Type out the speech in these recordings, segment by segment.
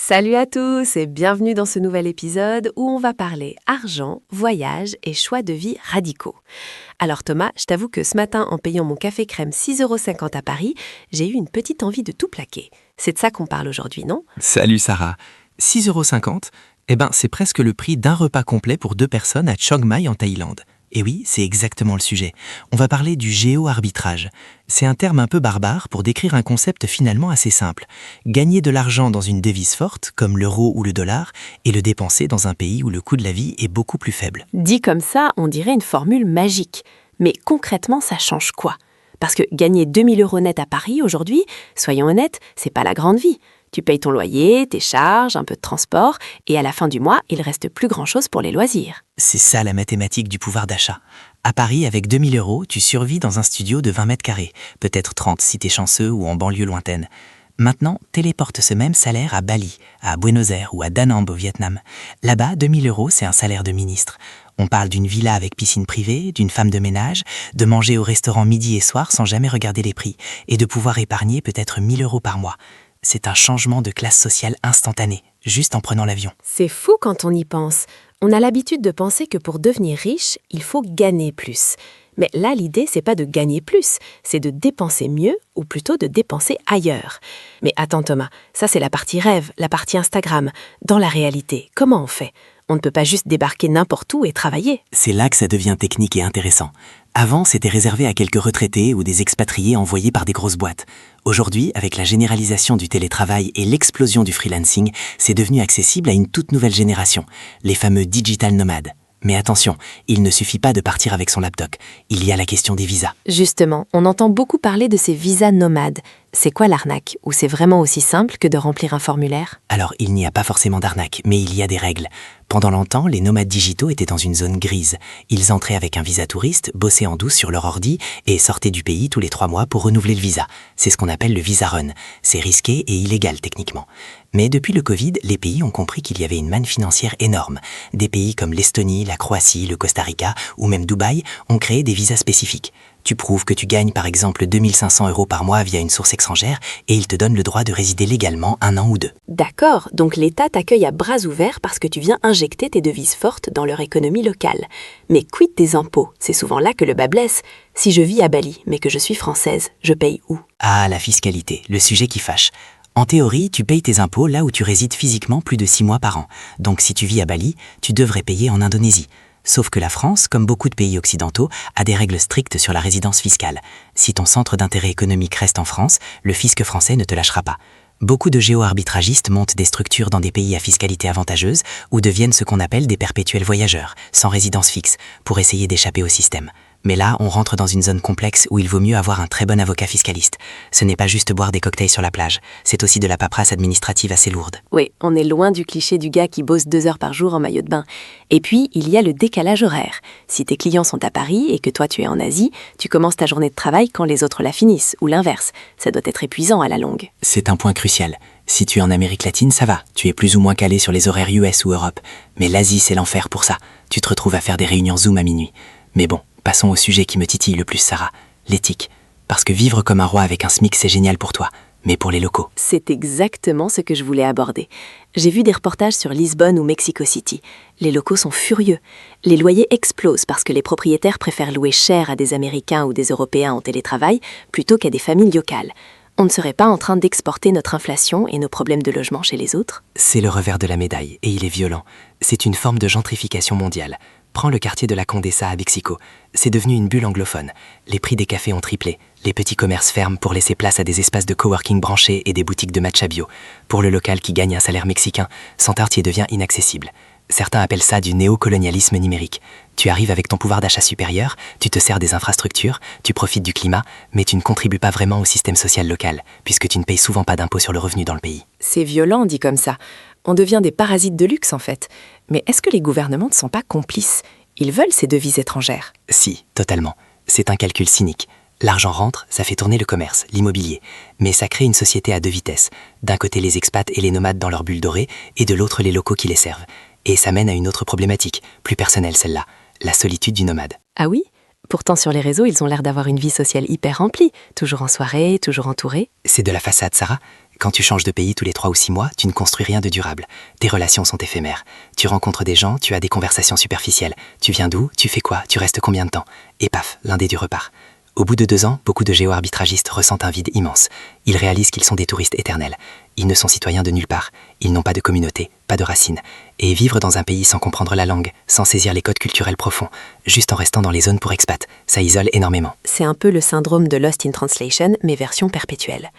Salut à tous et bienvenue dans ce nouvel épisode où on va parler argent, voyage et choix de vie radicaux. Alors Thomas, je t'avoue que ce matin, en payant mon café crème 6,50 € à Paris, j'ai eu une petite envie de tout plaquer. C'est de ça qu'on parle aujourd'hui, non? Salut Sarah. 6,50 €, c'est presque le prix d'un repas complet pour 2 personnes à Chiang Mai en Thaïlande. Et oui, c'est exactement le sujet. On va parler du géo-arbitrage. C'est un terme un peu barbare pour décrire un concept finalement assez simple. Gagner de l'argent dans une devise forte, comme l'euro ou le dollar, et le dépenser dans un pays où le coût de la vie est beaucoup plus faible. Dit comme ça, on dirait une formule magique. Mais concrètement, ça change quoi? Parce que gagner 2000 € net à Paris aujourd'hui, soyons honnêtes, c'est pas la grande vie. Tu payes ton loyer, tes charges, un peu de transport, et à la fin du mois, il reste plus grand-chose pour les loisirs. C'est ça la mathématique du pouvoir d'achat. À Paris, avec 2000 €, tu survis dans un studio de 20 mètres carrés, peut-être 30 si t'es chanceux ou en banlieue lointaine. Maintenant, téléporte ce même salaire à Bali, à Buenos Aires ou à Da Nang au Vietnam. Là-bas, 2000 €, c'est un salaire de ministre. On parle d'une villa avec piscine privée, d'une femme de ménage, de manger au restaurant midi et soir sans jamais regarder les prix, et de pouvoir épargner peut-être 1000 € par mois. C'est un changement de classe sociale instantané, juste en prenant l'avion. C'est fou quand on y pense. On a l'habitude de penser que pour devenir riche, il faut gagner plus. Mais là, l'idée, c'est pas de gagner plus, c'est de dépenser mieux, ou plutôt de dépenser ailleurs. Mais attends Thomas, ça c'est la partie rêve, la partie Instagram. Dans la réalité, comment on fait? On ne peut pas juste débarquer n'importe où et travailler. C'est là que ça devient technique et intéressant. Avant, c'était réservé à quelques retraités ou des expatriés envoyés par des grosses boîtes. Aujourd'hui, avec la généralisation du télétravail et l'explosion du freelancing, c'est devenu accessible à une toute nouvelle génération, les fameux digital nomades. Mais attention, il ne suffit pas de partir avec son laptop. Il y a la question des visas. Justement, on entend beaucoup parler de ces visas nomades. C'est quoi l'arnaque? Ou c'est vraiment aussi simple que de remplir un formulaire? Alors, il n'y a pas forcément d'arnaque, mais il y a des règles. Pendant longtemps, les nomades digitaux étaient dans une zone grise. Ils entraient avec un visa touriste, bossaient en douce sur leur ordi et sortaient du pays tous les 3 mois pour renouveler le visa. C'est ce qu'on appelle le visa run. C'est risqué et illégal techniquement. Mais depuis le Covid, les pays ont compris qu'il y avait une manne financière énorme. Des pays comme l'Estonie, la Croatie, le Costa Rica ou même Dubaï ont créé des visas spécifiques. Tu prouves que tu gagnes par exemple 2500 € par mois via une source étrangère et ils te donnent le droit de résider légalement 1 an ou 2. D'accord, donc l'État t'accueille à bras ouverts parce que tu viens injecter tes devises fortes dans leur économie locale. Mais quid des impôts? C'est souvent là que le bas blesse. Si je vis à Bali, mais que je suis française, je paye où? Ah, la fiscalité, le sujet qui fâche. En théorie, tu payes tes impôts là où tu résides physiquement plus de 6 mois par an. Donc si tu vis à Bali, tu devrais payer en Indonésie. Sauf que la France, comme beaucoup de pays occidentaux, a des règles strictes sur la résidence fiscale. Si ton centre d'intérêt économique reste en France, le fisc français ne te lâchera pas. Beaucoup de géo-arbitragistes montent des structures dans des pays à fiscalité avantageuse ou deviennent ce qu'on appelle des perpétuels voyageurs, sans résidence fixe, pour essayer d'échapper au système. Mais là, on rentre dans une zone complexe où il vaut mieux avoir un très bon avocat fiscaliste. Ce n'est pas juste boire des cocktails sur la plage, c'est aussi de la paperasse administrative assez lourde. Oui, on est loin du cliché du gars qui bosse 2 heures par jour en maillot de bain. Et puis, il y a le décalage horaire. Si tes clients sont à Paris et que toi tu es en Asie, tu commences ta journée de travail quand les autres la finissent, ou l'inverse. Ça doit être épuisant à la longue. C'est un point crucial. Si tu es en Amérique latine, ça va, tu es plus ou moins calé sur les horaires US ou Europe. Mais l'Asie, c'est l'enfer pour ça. Tu te retrouves à faire des réunions Zoom à minuit. Mais bon, passons au sujet qui me titille le plus, Sarah, l'éthique. Parce que vivre comme un roi avec un SMIC, c'est génial pour toi, mais pour les locaux. C'est exactement ce que je voulais aborder. J'ai vu des reportages sur Lisbonne ou Mexico City. Les locaux sont furieux. Les loyers explosent parce que les propriétaires préfèrent louer cher à des Américains ou des Européens en télétravail plutôt qu'à des familles locales. On ne serait pas en train d'exporter notre inflation et nos problèmes de logement chez les autres? C'est le revers de la médaille, et il est violent. C'est une forme de gentrification mondiale. Prends le quartier de la Condesa à Mexico. C'est devenu une bulle anglophone. Les prix des cafés ont triplé. Les petits commerces ferment pour laisser place à des espaces de coworking branchés et des boutiques de matcha bio. Pour le local qui gagne un salaire mexicain, son quartier devient inaccessible. Certains appellent ça du néocolonialisme numérique. Tu arrives avec ton pouvoir d'achat supérieur, tu te sers des infrastructures, tu profites du climat, mais tu ne contribues pas vraiment au système social local, puisque tu ne payes souvent pas d'impôt sur le revenu dans le pays. C'est violent, dit comme ça. On devient des parasites de luxe, en fait. Mais est-ce que les gouvernements ne sont pas complices? Ils veulent ces devises étrangères. Si, totalement. C'est un calcul cynique. L'argent rentre, ça fait tourner le commerce, l'immobilier. Mais ça crée une société à 2 vitesses. D'un côté les expats et les nomades dans leur bulle dorée, et de l'autre les locaux qui les servent. Et ça mène à une autre problématique, plus personnelle celle-là, la solitude du nomade. Ah oui? Pourtant sur les réseaux, ils ont l'air d'avoir une vie sociale hyper remplie, toujours en soirée, toujours entourés. C'est de la façade, Sarah. Quand tu changes de pays tous les 3 ou 6 mois, tu ne construis rien de durable. Tes relations sont éphémères. Tu rencontres des gens, tu as des conversations superficielles. Tu viens d'où? Tu fais quoi? Tu restes combien de temps? Et paf, l'un des deux repart. Au bout de 2 ans, beaucoup de géo-arbitragistes ressentent un vide immense. Ils réalisent qu'ils sont des touristes éternels. Ils ne sont citoyens de nulle part. Ils n'ont pas de communauté, pas de racines. Et vivre dans un pays sans comprendre la langue, sans saisir les codes culturels profonds, juste en restant dans les zones pour expats, ça isole énormément. C'est un peu le syndrome de Lost in Translation, mais version perpétuelle.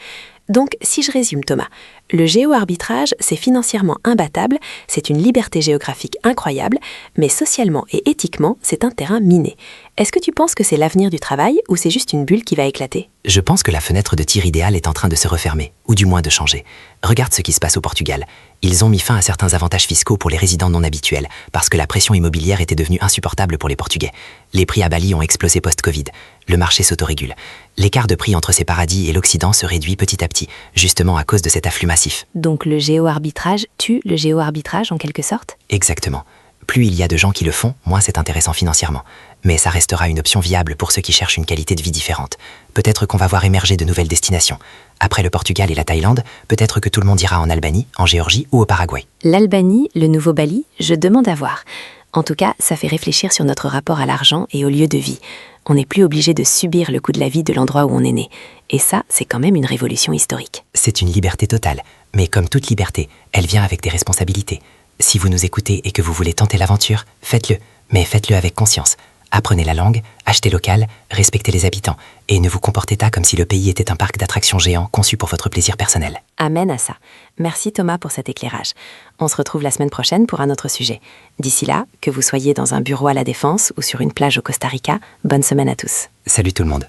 Donc, si je résume Thomas, le géo-arbitrage, c'est financièrement imbattable, c'est une liberté géographique incroyable, mais socialement et éthiquement, c'est un terrain miné. Est-ce que tu penses que c'est l'avenir du travail ou c'est juste une bulle qui va éclater? Je pense que la fenêtre de tir idéale est en train de se refermer, ou du moins de changer. Regarde ce qui se passe au Portugal. Ils ont mis fin à certains avantages fiscaux pour les résidents non habituels, parce que la pression immobilière était devenue insupportable pour les Portugais. Les prix à Bali ont explosé post-Covid. Le marché s'autorégule. L'écart de prix entre ces paradis et l'Occident se réduit petit à petit, justement à cause de cet afflux massif. Donc le géo-arbitrage tue le géo-arbitrage en quelque sorte? Exactement. Plus il y a de gens qui le font, moins c'est intéressant financièrement. Mais ça restera une option viable pour ceux qui cherchent une qualité de vie différente. Peut-être qu'on va voir émerger de nouvelles destinations. Après le Portugal et la Thaïlande, peut-être que tout le monde ira en Albanie, en Géorgie ou au Paraguay. L'Albanie, le nouveau Bali, je demande à voir. En tout cas, ça fait réfléchir sur notre rapport à l'argent et au lieu de vie. On n'est plus obligé de subir le coût de la vie de l'endroit où on est né. Et ça, c'est quand même une révolution historique. C'est une liberté totale. Mais comme toute liberté, elle vient avec des responsabilités. Si vous nous écoutez et que vous voulez tenter l'aventure, faites-le. Mais faites-le avec conscience. Apprenez la langue, achetez local, respectez les habitants. Et ne vous comportez pas comme si le pays était un parc d'attractions géant conçu pour votre plaisir personnel. Amen à ça. Merci Thomas pour cet éclairage. On se retrouve la semaine prochaine pour un autre sujet. D'ici là, que vous soyez dans un bureau à la Défense ou sur une plage au Costa Rica, bonne semaine à tous. Salut tout le monde.